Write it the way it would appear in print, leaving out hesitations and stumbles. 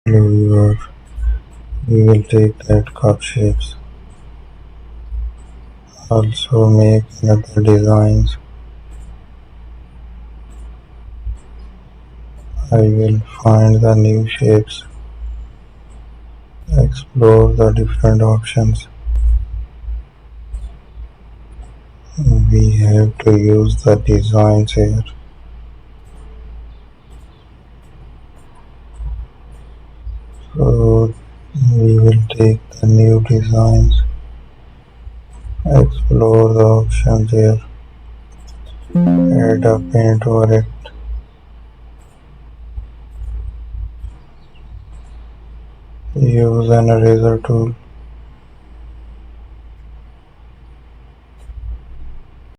Hello viewer, we will take that cup shapes. Also make another designs. I will find the new shapes, explore the different options. We have to use the designs here. So we will take the new designs, explore the options here, add a paint over it. Use an eraser tool.